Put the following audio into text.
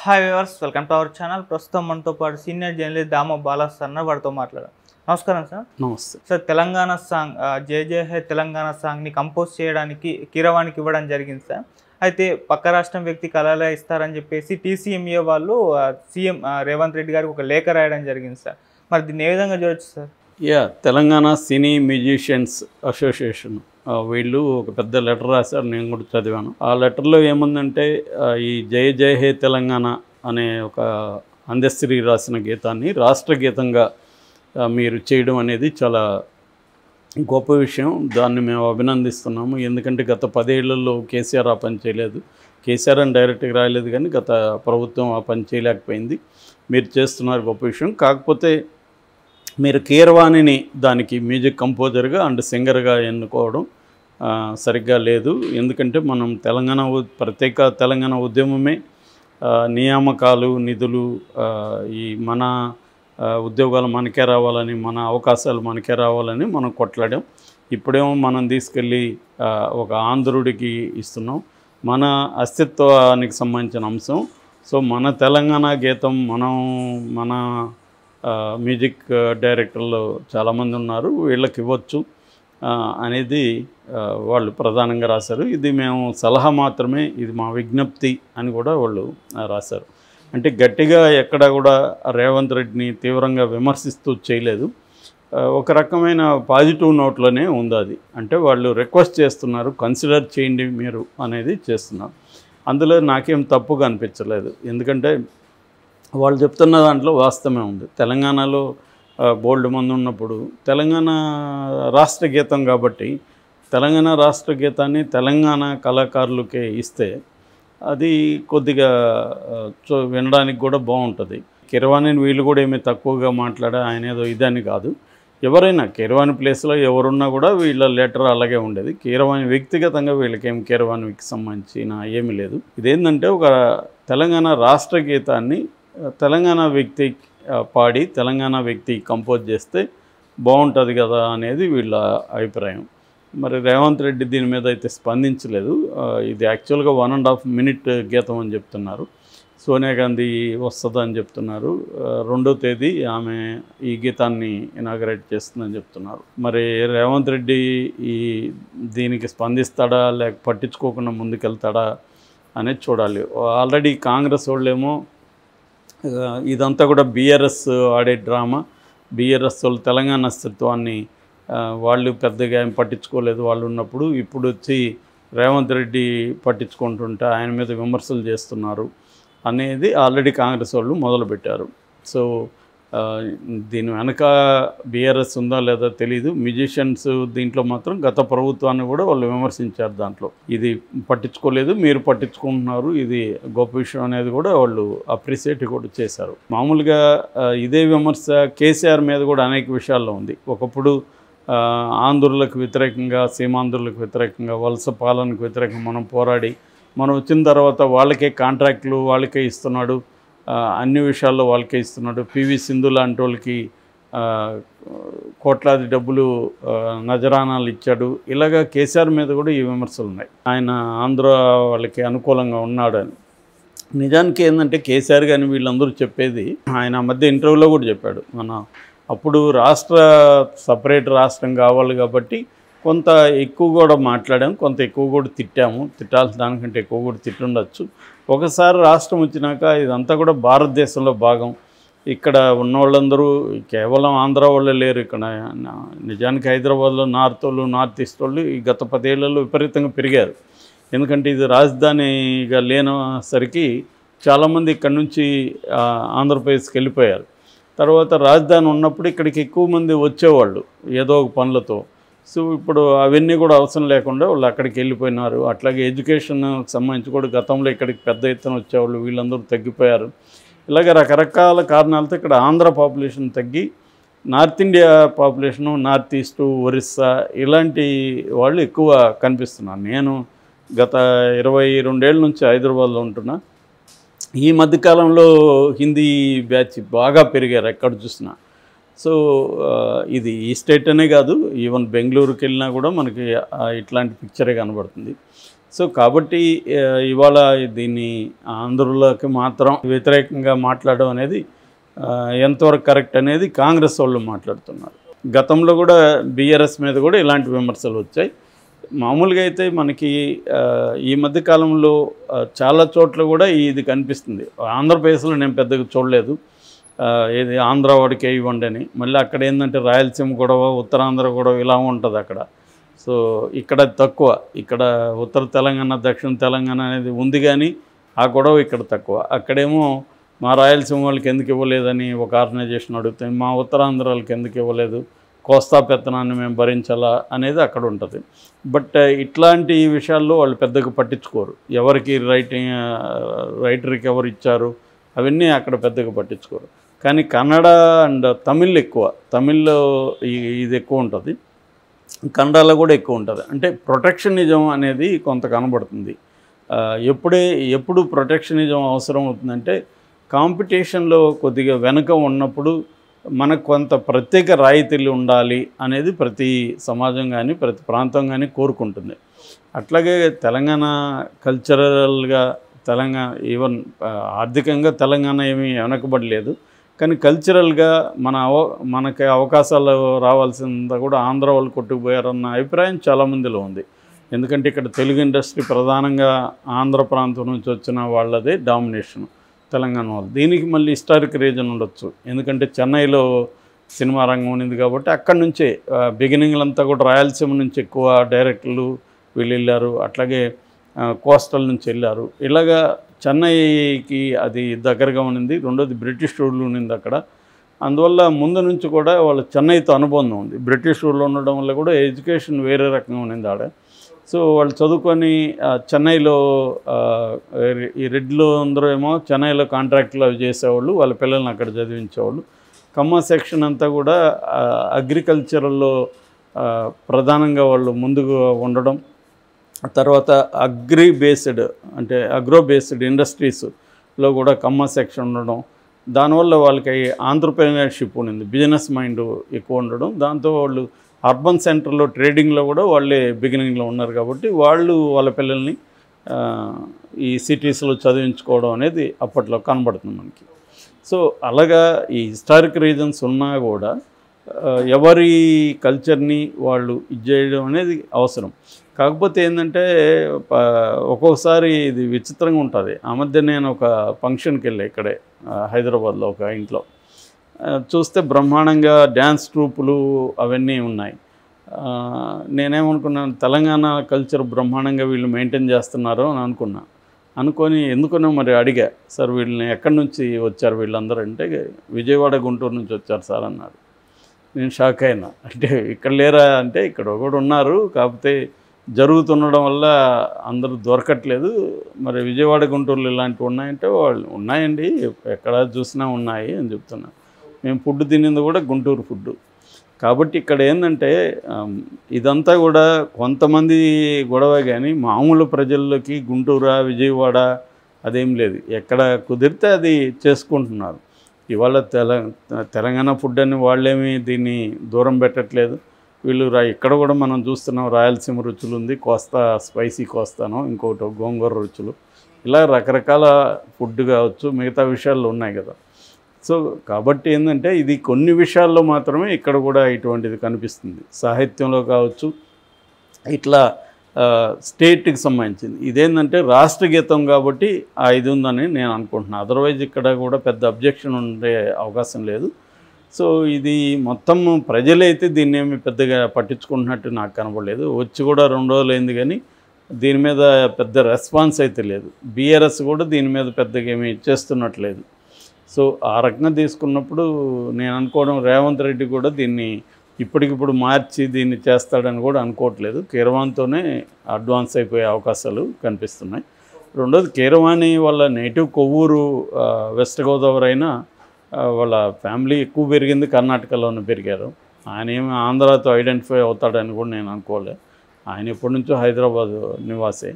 Hi viewers, welcome to our channel. ప్రస్తుతం మనతో పాటు సీనియర్ జర్నలిస్ట్ దామ బాలాస్ సార్ వారితో మాట్లాడారు. నమస్కారం సార్. నమస్తే సార్, తెలంగాణ సాంగ్ జై జై హే తెలంగాణ సాంగ్ని కంపోజ్ చేయడానికి కీరవాణికి ఇవ్వడం జరిగింది సార్. అయితే పక్క రాష్ట్రం వ్యక్తికి అలా ఇస్తారని చెప్పేసి టీసీఎంఏ వాళ్ళు సీఎం రేవంత్ రెడ్డి గారికి ఒక లేఖ రాయడం జరిగింది సార్. మరి దీన్ని ఏ విధంగా చూడొచ్చు సార్? తెలంగాణ సినీ మ్యూజిషియన్స్ అసోసియేషన్ వీళ్ళు ఒక పెద్ద లెటర్ రాశారు, నేను కూడా చదివాను. ఆ లెటర్లో ఏముందంటే ఈ జయ జయ హే తెలంగాణ అనే ఒక అందశ్రీ రాసిన గీతాన్ని రాష్ట్ర గీతంగా మీరు చేయడం అనేది చాలా గొప్ప విషయం. దాన్ని మేము అభినందిస్తున్నాము. ఎందుకంటే గత 10 ఏళ్లలో కేసీఆర్ ఆ పని చేయలేదు. కేసీఆర్ అని డైరెక్ట్గా రాయలేదు, కానీ గత ప్రభుత్వం ఆ పని చేయలేకపోయింది. మీరు చేస్తున్నారు, గొప్ప విషయం. కాకపోతే మీరు కీరవాణిని దానికి మ్యూజిక్ కంపోజర్గా అండ్ సింగర్గా ఎన్నుకోవడం సరిగ్గా లేదు. ఎందుకంటే మనం ప్రత్యేక తెలంగాణ ఉద్యమమే నియామకాలు, నిధులు, ఈ మన ఉద్యోగాలు మనకే రావాలని, మన అవకాశాలు మనకే రావాలని మనం కొట్లాడాం. ఇప్పుడేమో మనం తీసుకెళ్ళి ఒక ఆంధ్రుడికి ఇస్తున్నాం. మన అస్తిత్వానికి సంబంధించిన అంశం. సో మన తెలంగాణ గీతం మన మ్యూజిక్ డైరెక్టర్లు చాలామంది ఉన్నారు, వీళ్ళకి ఇవ్వచ్చు అనేది వాళ్ళు ప్రధానంగా రాశారు. ఇది మేము సలహా మాత్రమే, ఇది మా విజ్ఞప్తి అని కూడా వాళ్ళు రాశారు. అంటే గట్టిగా ఎక్కడ కూడా రేవంత్ రెడ్డిని తీవ్రంగా విమర్శిస్తూ చేయలేదు. ఒక రకమైన పాజిటివ్ నోట్లోనే ఉంది అది. అంటే వాళ్ళు రిక్వెస్ట్ చేస్తున్నారు, కన్సిడర్ చేయండి మీరు అనేది చేస్తున్నారు. అందులో నాకేం తప్పుగా అనిపించలేదు. ఎందుకంటే వాళ్ళు చెప్తున్న దాంట్లో వాస్తవమే ఉంది. తెలంగాణలో బోల్డ్ మంది ఉన్నప్పుడు తెలంగాణ రాష్ట్ర గీతం కాబట్టి తెలంగాణ రాష్ట్ర గీతాన్ని తెలంగాణ కళాకారులకే ఇస్తే అది కొద్దిగా వినడానికి కూడా బాగుంటుంది. కీరవాణిని వీళ్ళు కూడా ఏమీ తక్కువగా మాట్లాడా, ఆయన ఏదో ఇదని కాదు. ఎవరైనా కీరవాణి ప్లేస్లో ఎవరున్నా కూడా వీళ్ళ లెటర్ అలాగే ఉండేది. కీరవాణి వ్యక్తిగతంగా వీళ్ళకేం కీరవాణికి సంబంధించిన ఏమీ లేదు. ఇదేంటంటే ఒక తెలంగాణ రాష్ట్ర గీతాన్ని తెలంగాణ వ్యక్తి పాడి తెలంగాణ వ్యక్తి కంపోజ్ చేస్తే బాగుంటుంది కదా అనేది వీళ్ళ అభిప్రాయం. మరి రేవంత్ రెడ్డి దీని మీద అయితే స్పందించలేదు. ఇది యాక్చువల్గా 1.5 minute గీతం అని చెప్తున్నారు. సోనియా గాంధీ వస్తుందని చెప్తున్నారు. 2వ తేదీ ఆమె ఈ గీతాన్ని ఇనాగరేట్ చేస్తుందని చెప్తున్నారు. మరి రేవంత్ రెడ్డి దీనికి స్పందిస్తాడా లేక పట్టించుకోకుండా ముందుకెళ్తాడా అనేది చూడాలి. ఆల్రెడీ కాంగ్రెస్ వాళ్ళేమో ఇదంతా కూడా బీఆర్ఎస్ ఆడే డ్రామా, బీఆర్ఎస్ వాళ్ళు తెలంగాణ అస్తిత్వాన్ని వాళ్ళు పెద్దగా ఏం పట్టించుకోలేదు వాళ్ళు ఉన్నప్పుడు. ఇప్పుడు వచ్చి రేవంత్ రెడ్డి పట్టించుకుంటుంటే ఆయన మీద విమర్శలు చేస్తున్నారు అనేది ఆల్రెడీ కాంగ్రెస్ వాళ్ళు మొదలుపెట్టారు. సో దీని వెనక బీఆర్ఎస్ ఉందా లేదా తెలీదు. మ్యూజిషియన్స్ దీంట్లో మాత్రం గత ప్రభుత్వాన్ని కూడా వాళ్ళు విమర్శించారు. దాంట్లో ఇది పట్టించుకోలేదు, మీరు పట్టించుకుంటున్నారు, ఇది గొప్ప విషయం అనేది కూడా వాళ్ళు అప్రిషియేట్ కూడా చేశారు. మామూలుగా ఇదే విమర్శ కేసీఆర్ మీద కూడా అనేక విషయాల్లో ఉంది. ఒకప్పుడు ఆంధ్రులకు వ్యతిరేకంగా, సీమాంధ్రులకు వ్యతిరేకంగా, వలస పాలనకు వ్యతిరేకంగా మనం పోరాడి మనం వచ్చిన తర్వాత వాళ్ళకే కాంట్రాక్టులు వాళ్ళకే ఇస్తున్నాడు, అన్ని విషయాల్లో వాళ్ళకే ఇస్తున్నాడు. పివి సింధు లాంటి వాళ్ళకి కోట్లాది డబ్బులు నజరానాలు ఇచ్చాడు. ఇలాగా కేసీఆర్ మీద కూడా ఈ విమర్శలు ఉన్నాయి, ఆయన ఆంధ్ర వాళ్ళకి అనుకూలంగా ఉన్నాడని. నిజానికి ఏంటంటే కేసీఆర్ కానీ వీళ్ళందరూ చెప్పేది, ఆయన మధ్య ఇంటర్వ్యూలో కూడా చెప్పాడు, అప్పుడు సపరేట్ రాష్ట్రం కావాలి కాబట్టి కొంత ఎక్కువ కూడా మాట్లాడాము, కొంత ఎక్కువ కూడా తిట్టాల్సిన దానికంటే ఎక్కువ కూడా తిట్టుండొచ్చు. ఒకసారి రాష్ట్రం వచ్చినాక ఇదంతా కూడా భారతదేశంలో భాగం. ఇక్కడ ఉన్న వాళ్ళందరూ కేవలం ఆంధ్ర వాళ్ళే లేరు. ఇక్కడ నిజానికి హైదరాబాద్లో నార్త్ ఈస్ట్ వాళ్ళు ఈ గత 10 ఏళ్లలో విపరీతంగా పెరిగారు. ఎందుకంటే ఇది రాజధానిగా లేనసరికి చాలామంది ఇక్కడ నుంచి ఆంధ్రప్రదేశ్కి వెళ్ళిపోయారు. తర్వాత రాజధాని ఉన్నప్పుడు ఇక్కడికి ఎక్కువ మంది వచ్చేవాళ్ళు ఏదో ఒక పనులతో. సో ఇప్పుడు అవన్నీ కూడా అవసరం లేకుండా వాళ్ళు అక్కడికి వెళ్ళిపోయినారు. అట్లాగే ఎడ్యుకేషన్కి సంబంధించి కూడా గతంలో ఇక్కడికి పెద్ద ఎత్తున వచ్చేవాళ్ళు వీళ్ళందరూ తగ్గిపోయారు. ఇలాగ రకరకాల కారణాలతో ఇక్కడ ఆంధ్ర పాపులేషన్ తగ్గి north India population, north east, Orissa ఇలాంటి వాళ్ళు ఎక్కువ కనిపిస్తున్నారు. నేను గత 22 ఏళ్ళ నుంచి హైదరాబాద్లో ఉంటున్నా. ఈ మధ్యకాలంలో హిందీ బ్యాచ్ బాగా పెరిగారు ఎక్కడ చూసినా. సో ఇది ఈ స్టేట్ అనే కాదు, ఈవెన్ బెంగళూరుకి వెళ్ళినా కూడా మనకి ఇట్లాంటి పిక్చరే కనబడుతుంది. సో కాబట్టి ఇవాళ దీన్ని ఆంధ్రులకి మాత్రం వ్యతిరేకంగా మాట్లాడడం అనేది ఎంతవరకు కరెక్ట్ అనేది కాంగ్రెస్ వాళ్ళు మాట్లాడుతున్నారు. గతంలో కూడా బీఆర్ఎస్ మీద కూడా ఇలాంటి విమర్శలు వచ్చాయి. మామూలుగా అయితే మనకి ఈ మధ్య కాలంలో చాలా చోట్ల కూడా ఇది కనిపిస్తుంది. ఆంధ్రప్రదేశ్లో నేను పెద్దగా చూడలేదు, ఏది ఆంధ్ర వాడికి ఇవ్వండి అని. మళ్ళీ అక్కడ ఏంటంటే రాయలసీమ గొడవ, ఉత్తరాంధ్ర గొడవ ఇలా ఉంటుంది అక్కడ. సో ఇక్కడ తక్కువ, ఇక్కడ ఉత్తర తెలంగాణ దక్షిణ తెలంగాణ అనేది ఉంది కానీ ఆ గొడవ ఇక్కడ తక్కువ. అక్కడేమో మా రాయలసీమ వాళ్ళకి ఎందుకు ఇవ్వలేదని ఒక ఆర్గనైజేషన్ అడుగుతుంది, మా ఉత్తరాంధ్ర వాళ్ళకి ఎందుకు ఇవ్వలేదు, కోస్తా పెత్తనాన్ని మేము భరించాలా అనేది అక్కడ ఉంటుంది. బట్ ఇట్లాంటి విషయాల్లో వాళ్ళు పెద్దగా పట్టించుకోరు. ఎవరికి రైటర్కి ఎవరు ఇచ్చారు అవన్నీ అక్కడ పెద్దగా పట్టించుకోరు. కానీ కన్నడ అండ్ తమిళ్ ఎక్కువ, తమిళ్లో ఇది ఎక్కువ ఉంటుంది, కన్నడలో కూడా ఎక్కువ ఉంటుంది. అంటే ప్రొటెక్షనిజం అనేది కొంత కనబడుతుంది. ఎప్పుడు ప్రొటెక్షనిజం అవసరం అవుతుందంటే కాంపిటీషన్లో కొద్దిగా వెనుక ఉన్నప్పుడు మనకు కొంత ప్రత్యేక రాయితీలు ఉండాలి అనేది ప్రతి సమాజం కానీ ప్రతి ప్రాంతం కానీ కోరుకుంటుంది. అట్లాగే తెలంగాణ కల్చరల్గా తెలంగాణ ఈవెన్ ఆర్థికంగా తెలంగాణ ఏమీ వెనకబడలేదు, కానీ కల్చరల్గా మనకి అవకాశాలు రావాల్సిందా కూడా ఆంధ్ర వాళ్ళు కొట్టుకుపోయారన్న అభిప్రాయం చాలామందిలో ఉంది. ఎందుకంటే ఇక్కడ తెలుగు ఇండస్ట్రీ ప్రధానంగా ఆంధ్ర ప్రాంతం నుంచి వచ్చిన వాళ్ళదే డామినేషన్ తెలంగాణ వాళ్ళు. దీనికి మళ్ళీ హిస్టారిక్ రీజన్ ఉండొచ్చు, ఎందుకంటే చెన్నైలో సినిమా రంగం ఉంది కాబట్టి అక్కడి నుంచే బిగినింగ్లంతా కూడా రాయలసీమ నుంచి ఎక్కువ డైరెక్టర్లు వీళ్ళు వెళ్ళారు, అట్లాగే కోస్టల్ నుంచి వెళ్ళారు. ఇలాగా చెన్నైకి అది దగ్గరగా ఉన్నింది. రెండోది బ్రిటిష్ రూల్ ఉన్నింది అక్కడ. అందువల్ల ముందు నుంచి కూడా వాళ్ళు చెన్నైతో అనుబంధం ఉంది. బ్రిటిష్ రూల్ ఉండడం వల్ల కూడా ఎడ్యుకేషన్ వేరే రకంగా ఉన్నింది ఆడ. సో వాళ్ళు చదువుకొని చెన్నైలో ఈ రెడ్లు అందరూ ఏమో చెన్నైలో కాంట్రాక్ట్లు అవి చేసేవాళ్ళు, వాళ్ళ పిల్లల్ని అక్కడ చదివించేవాళ్ళు. ఖమ్మం సెక్షన్ అంతా కూడా అగ్రికల్చరల్లో ప్రధానంగా వాళ్ళు ముందుగా ఉండడం, తర్వాత అగ్రో బేస్డ్ ఇండస్ట్రీస్లో కూడా ఖమ్మం సెక్షన్ ఉండడం, దానివల్ల వాళ్ళకి ఆంటర్‌ప్రెన్యూర్‌షిప్ ఉండింది, బిజినెస్ మైండ్ ఎక్కువ ఉండడం. దాంతో వాళ్ళు అర్బన్ సెంటర్లో ట్రేడింగ్లో కూడా వాళ్ళే బిగినింగ్లో ఉన్నారు కాబట్టి వాళ్ళు వాళ్ళ పిల్లల్ని ఈ సిటీస్లో చదివించుకోవడం అనేది అప్పట్లో కనబడుతుంది మనకి. సో అలాగా ఈ హిస్టారిక్ రీజన్స్ ఉన్నా కూడా ఎవరి కల్చర్ని వాళ్ళు ఇది చేయడం అనేది అవసరం. కాకపోతే ఏంటంటే ఒక్కొక్కసారి ఇది విచిత్రంగా ఉంటుంది. ఆ మధ్య నేను ఒక ఫంక్షన్కి వెళ్ళా ఇక్కడే హైదరాబాద్లో ఒక ఇంట్లో. చూస్తే బ్రహ్మాండంగా డ్యాన్స్ ట్రూపులు అవన్నీ ఉన్నాయి. నేనేమనుకున్నాను, తెలంగాణ కల్చర్ బ్రహ్మాండంగా వీళ్ళు మెయింటైన్ చేస్తున్నారు అని అనుకొని ఎందుకున్నా మరి అడిగా, సార్ వీళ్ళని ఎక్కడి నుంచి వచ్చారు వీళ్ళందరూ అంటే, విజయవాడ గుంటూరు నుంచి వచ్చారు సార్ అన్నారు. నేను షాక్ అయినా. అంటే ఇక్కడ లేరా అంటే, ఇక్కడ ఒకడు ఉన్నారు, కాకపోతే జరుగుతుండడం వల్ల అందరూ దొరకట్లేదు. మరి విజయవాడ గుంటూరులో ఇలాంటివి ఉన్నాయంటే, వాళ్ళు ఉన్నాయండి ఎక్కడ చూసినా ఉన్నాయి అని చెప్తున్నారు. మేము ఫుడ్ తినింది కూడా గుంటూరు ఫుడ్డు. కాబట్టి ఇక్కడ ఏంటంటే ఇదంతా కూడా కొంతమంది గొడవ, కానీ మామూలు ప్రజల్లోకి గుంటూరు విజయవాడ అదేం లేదు. ఎక్కడ కుదిరితే అది చేసుకుంటున్నారు. ఇవాళ తెలంగాణ ఫుడ్ అని వాళ్ళేమి దీన్ని దూరం పెట్టట్లేదు. వీళ్ళు ఇక్కడ కూడా మనం చూస్తున్నాం, రాయలసీమ రుచులు ఉంది, కోస్తా స్పైసీ కోస్తాను, ఇంకోటి గోంగూర రుచులు, ఇలా రకరకాల ఫుడ్ కావచ్చు, మిగతా విషయాల్లో ఉన్నాయి కదా. సో కాబట్టి ఏంటంటే ఇది కొన్ని విషయాల్లో మాత్రమే ఇక్కడ కూడా ఇటువంటిది కనిపిస్తుంది. సాహిత్యంలో కావచ్చు, ఇట్లా స్టేట్కి సంబంధించింది. ఇదేంటంటే రాష్ట్ర గీతం కాబట్టి ఇది ఉందని నేను అనుకుంటున్నాను. అదర్వైజ్ ఇక్కడ కూడా పెద్ద అబ్జెక్షన్ ఉండే అవకాశం లేదు. సో ఇది మొత్తం ప్రజలైతే దీన్ని ఏమి పెద్దగా పట్టించుకుంటున్నట్టు నాకు కనపడలేదు. వచ్చి కూడా 2 రోజులు అయింది, కానీ దీని మీద పెద్ద రెస్పాన్స్ అయితే లేదు. బీఆర్ఎస్ కూడా దీని మీద పెద్దగా ఏమీ చేస్తున్నట్లేదు. సో ఆ రకంగా తీసుకున్నప్పుడు నేను అనుకోవడం, రేవంత్ రెడ్డి కూడా దీన్ని ఇప్పటికిప్పుడు మార్చి దీన్ని చేస్తాడని కూడా అనుకోవట్లేదు. కీరవాణితోనే అడ్వాన్స్ అయిపోయే అవకాశాలు కనిపిస్తున్నాయి. రెండోది, కీరవాణి వాళ్ళ నేటివ్ కొవ్వూరు వెస్ట్ గోదావరి అయినా వాళ్ళ ఫ్యామిలీ ఎక్కువ పెరిగింది కర్ణాటకలోనే పెరిగారు. ఆయన ఏమి ఆంధ్రాతో ఐడెంటిఫై అవుతాడని కూడా నేను అనుకోలే. ఆయన ఎప్పటి నుంచో హైదరాబాద్ నివాసే.